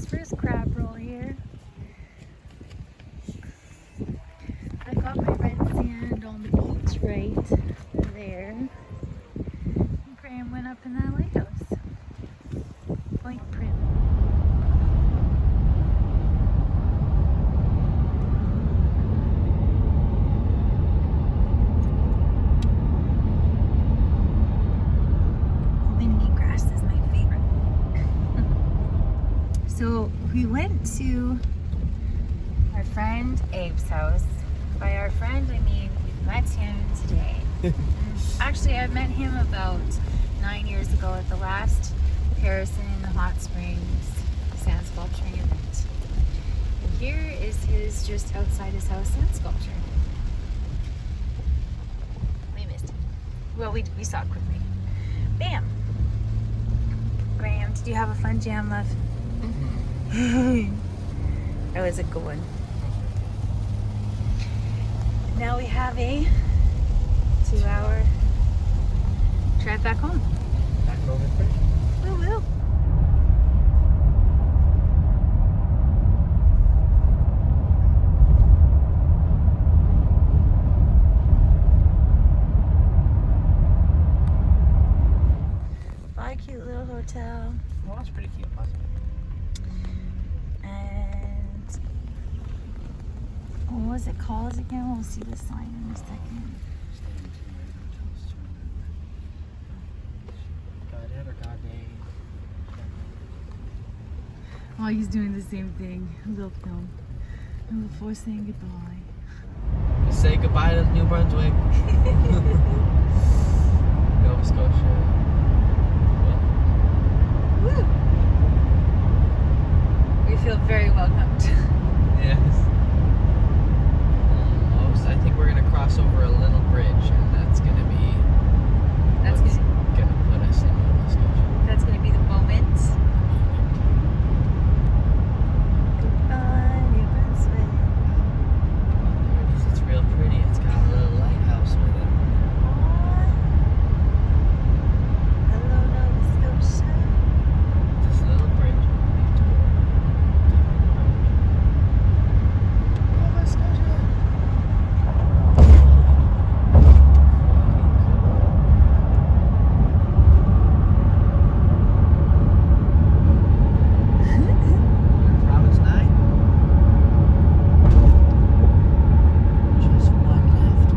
first crab roll here. I got my red sand on the beach right there. And Graham went up in that lighthouse. Point Prim. So we went to our friend Abe's house. By our friend, I mean we've met him today. Actually, I met him about 9 years ago at the last Harrison Hot Springs sand sculpturing event. And here is his, just outside his house, sand sculpture. We missed him. Well, we saw it quickly. Bam! Graham, did you have a fun jam, love? That was a good one. Now we have a 2-hour drive back home. Back over there. Woo woo. Bye, cute little hotel. Well, that's pretty cute, wasn't it? And what was it called again? We'll see the sign in a second. Godhead or Godday? Oh, he's doing the same thing. A little film. And before saying goodbye. Say goodbye to New Brunswick. Nova Scotia. Woo! We feel very welcomed. Yes. Almost. I think we're gonna cross over a little bridge, and that's gonna be. That's gonna put us in Nova Scotia. That's gonna be the moment. Goodbye, New Brunswick. There it is. It's real pretty. It's got a little lighthouse with it. Hello, Nova Scotia. This little bridge. Nova Scotia. Province 9. Just one left.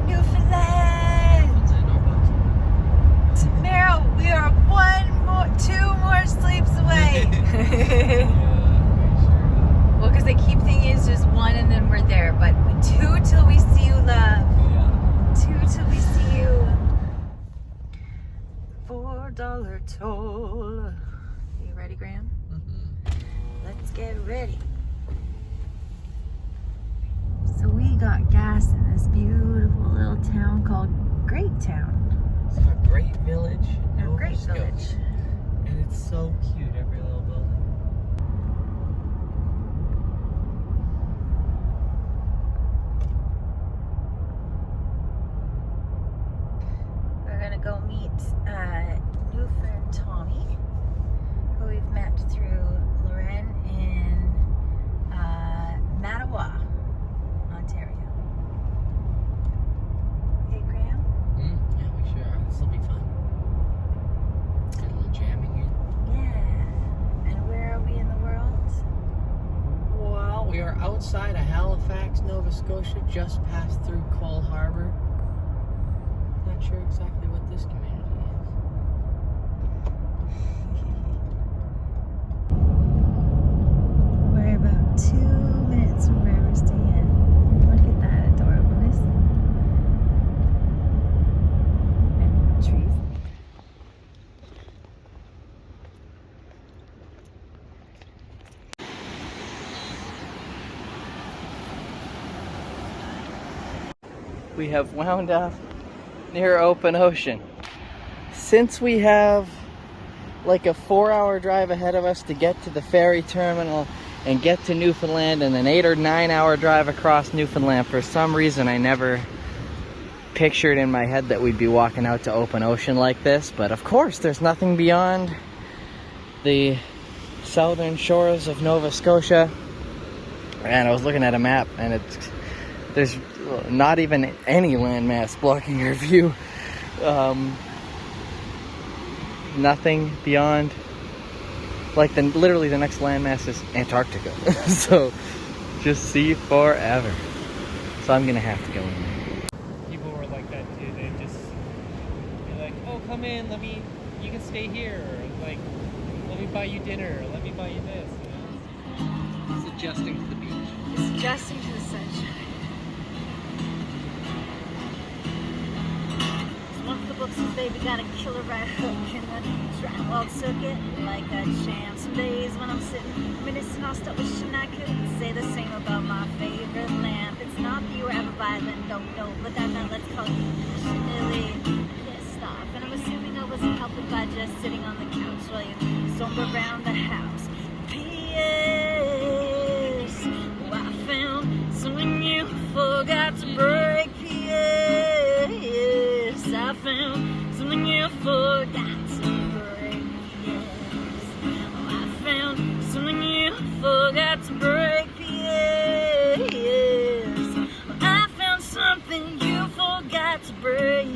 Newfoundland! Newfoundland or Boston. Tomorrow we are two more sleeps away. Well, because they keep thinking it's just one and then we're there, but 2 till we see you, love. 2 till we see you. $4 toll. Are you ready, Graham? Let's get ready. So we got gas in this beautiful little town called Great Town. It's got a great village. Or Great Village. And it's so cute, every little building. We're gonna go meet Newfoundland Tommy, who we've met through Loren in Mattawa, Ontario. Hey, Graham? Yeah, we sure are. This will be fun. Get a little jamming in. Yeah. And where are we in the world? Well, we are outside of Halifax, Nova Scotia, just passed through Cole Harbour. Not sure exactly what this community We're about 2 minutes from where we're staying. Look at that adorableness. And trees. is. We have wound up near open ocean. Since we have like a 4-hour drive ahead of us to get to the ferry terminal and get to Newfoundland, and an 8 or 9 hour drive across Newfoundland, for some reason I never pictured in my head that we'd be walking out to open ocean like this. But of course there's nothing beyond the southern shores of Nova Scotia, and I was looking at a map, and there's not even any landmass blocking your view. Nothing beyond, like, literally the next landmass is Antarctica. So just see forever. So I'm gonna have to go in there. People were like that too. They're like, oh, come in, you can stay here, or like, let me buy you dinner, or let me buy you this. You know? It's adjusting to the beach. It's adjusting to the sunshine. One of the books is Baby Got a Killer Right Hook in the Drywall Circuit, like a champ. Some days when I'm sitting reminiscing, I'll start wishing I could say the same about my favorite lamp. It's not that you were ever violent, don't know, but that meant let's call you passionately pissed off. And I'm assuming I wasn't helping by just sitting on the couch while you stormed around the house. P.S. Oh, I found something you forgot to break. P.S. I found something you forgot to break. Yes. Oh, I found something you forgot to break. Yes. Oh, I found something you forgot to break.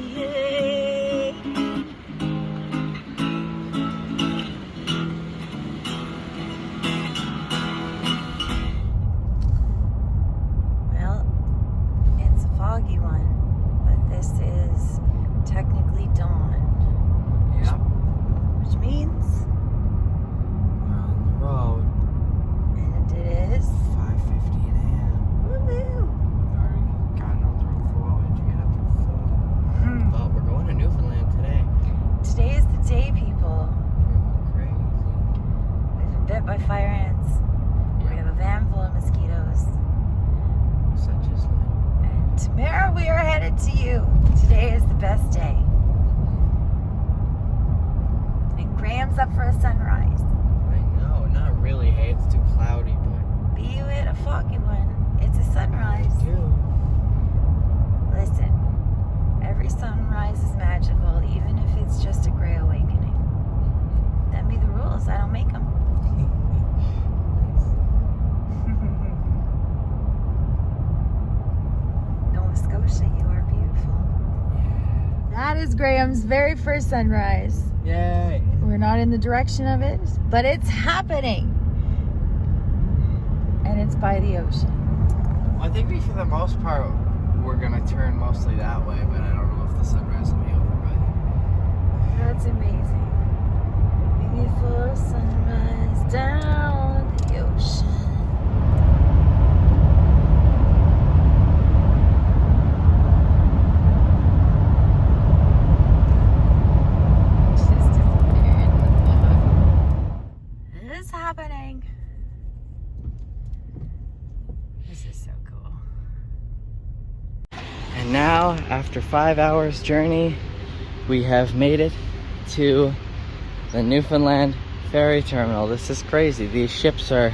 Well, it's a foggy one, but this is technically dawn. Yeah. Which means, We're on the road. and it is 5:15 a.m. woo-hoo. We've already gotten on the road for a while. Did you get up to 4? But we're going to Newfoundland today. Today is the day, people. We're going crazy. We've been bit by fire ants. We have a van full of mosquitoes. Such is life. And tomorrow we are headed to you. Today is the best day. And Graham's up for a sunrise. I know, not really. Hey, it's too cloudy, but Be you at a foggy one. It's a sunrise. Listen, every sunrise is magical, even if it's just a gray awakening. Them be the rules. I don't make them. Nova Scotia, you are beautiful. That is Graham's very first sunrise. Yay! We're not in the direction of it, but it's happening. And it's by the ocean. I think for the most part, we're gonna turn mostly that way, but I don't know if the sunrise will be over by then. That's amazing. Beautiful sunrise down the ocean. Just disappearing in the fog. It is happening. This is so cool. And now, after 5 hours journey, we have made it to the Newfoundland ferry terminal. This is crazy. These ships are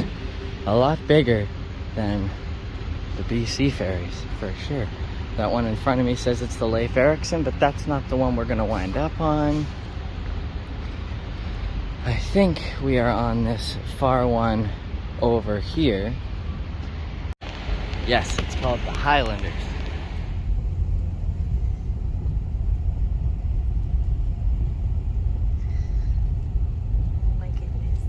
a lot bigger than the BC ferries, for sure. That one in front of me says it's the Leif Erikson, but that's not the one we're gonna wind up on. I think we are on this far one over here. Yes, it's called the Highlanders. Oh my goodness.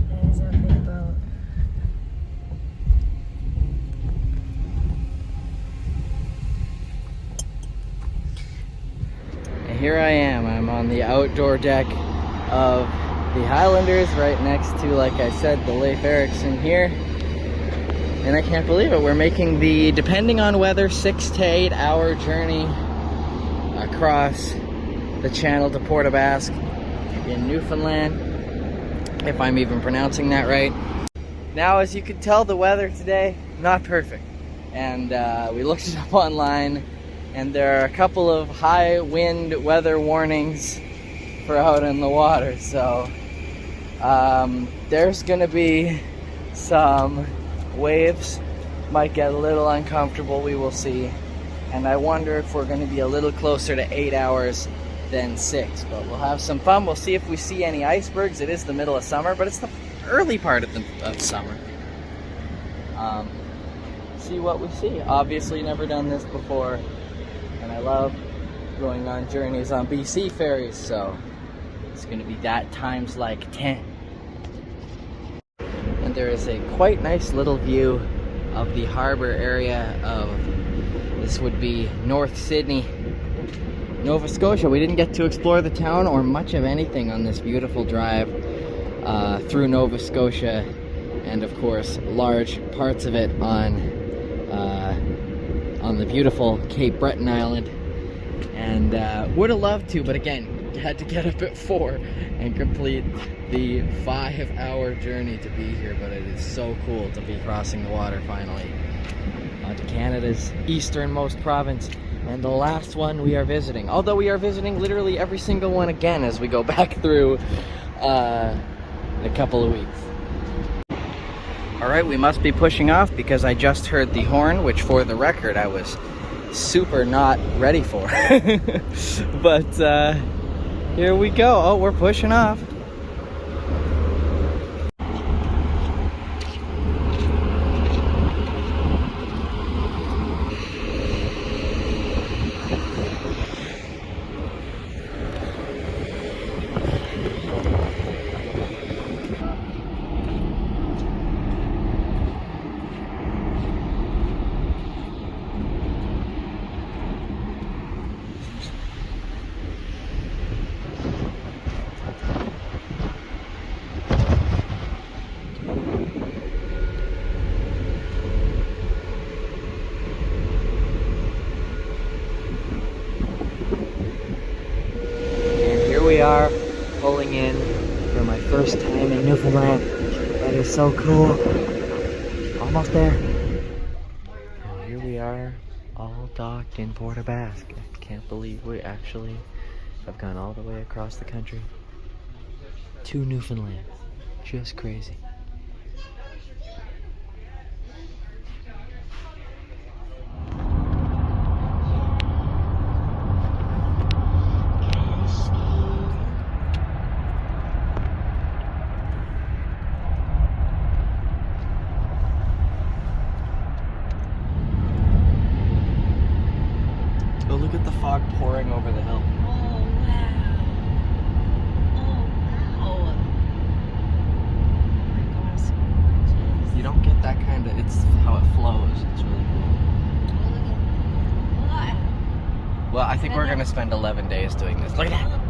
There's our big boat. And here I am. I'm on the outdoor deck of the Highlanders, right next to, like I said, the Leif Erikson here. And I can't believe it. We're making the, depending on weather, 6 to 8 hour journey across the channel to Port aux Basques in Newfoundland, if I'm even pronouncing that right. Now, as you can tell, the weather today, not perfect. And we looked it up online, and there are a couple of high wind weather warnings for out in the water. So there's gonna be some waves Might get a little uncomfortable, we will see. And I wonder if we're going to be a little closer to 8 hours than 6. But we'll have some fun. We'll see if we see any icebergs. It is the middle of summer, but it's the early part of summer. See what we see. Obviously never done this before. And I love going on journeys on BC ferries, so it's going to be that times like 10. And there is a quite nice little view of the harbor area of, this would be North Sydney, Nova Scotia. We didn't get to explore the town or much of anything on this beautiful drive through Nova Scotia, and of course large parts of it on the beautiful Cape Breton Island. And would have loved to, but again, had to get up at 4 and complete the 5-hour journey to be here. But it is so cool to be crossing the water finally onto Canada's easternmost province, and the last one we are visiting. Although we are visiting literally every single one again as we go back through in a couple of weeks. Alright, we must be pushing off because I just heard the horn, which for the record I was super not ready for. But here we go. Oh, we're pushing off. We are pulling in for my first time in Newfoundland. That is so cool. Almost there. And here we are, all docked in Port aux Basques. I can't believe we actually have gone all the way across the country to Newfoundland. Just crazy. Look at the fog pouring over the hill. Oh, wow. Oh, wow. Oh my gosh, so gorgeous. You don't get that kind of, it's how it flows. It's really cool. Oh, look at that. Well, I think we're going to spend 11 days doing this. Look at that.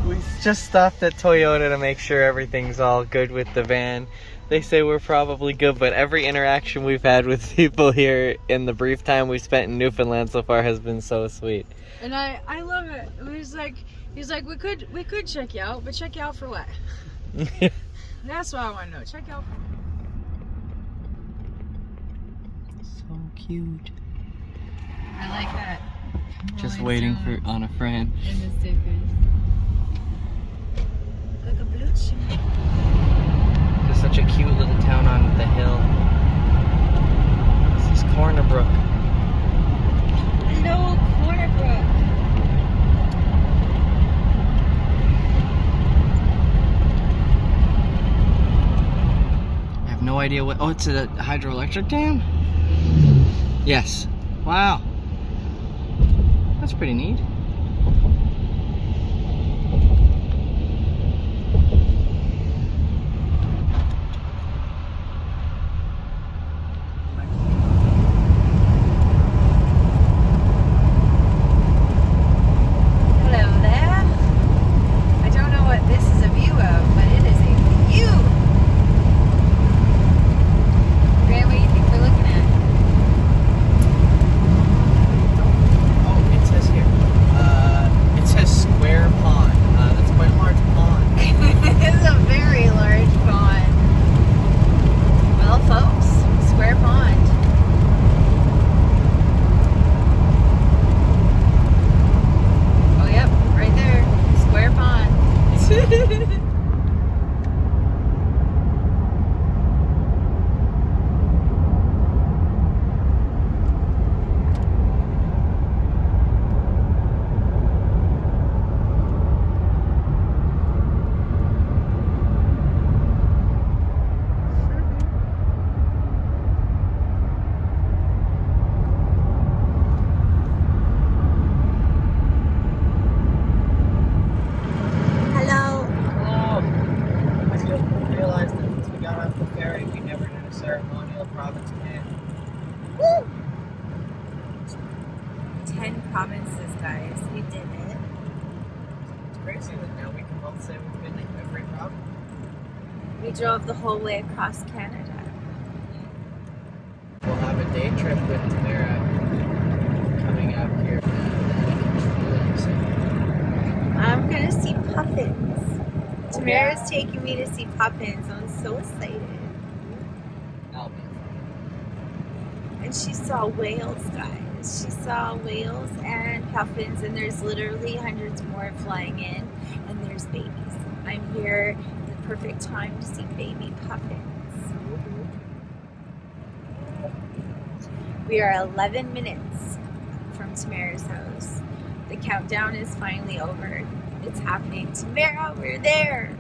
We just stopped at Toyota to make sure everything's all good with the van. They say we're probably good, but every interaction we've had with people here in the brief time we spent in Newfoundland so far has been so sweet. And I love it. He's like we could check you out, but check you out for what? That's what I want to know. Check you out for what? So cute. I like that. Just waiting on a friend. And the stickers. Like a blue chip. Just such a cute little town on the hill. This is Corner Brook. Hello, Corner Brook. I have no idea what. Oh, it's a hydroelectric dam? Yes. Wow. That's pretty neat. crazy that now we can both say we've been to every province? We drove the whole way across Canada. We'll have a day trip with Tamara coming up here. Really excited. I'm gonna see puffins. Tamara's taking me to see puffins. I'm so excited. I'll be fine. And she saw whales, guys. She saw whales and puffins, and there's literally hundreds more flying in, and there's babies. I'm here at the perfect time to see baby puffins. We are 11 minutes from Tamara's house. The countdown is finally over. It's happening. Tamara, we're there.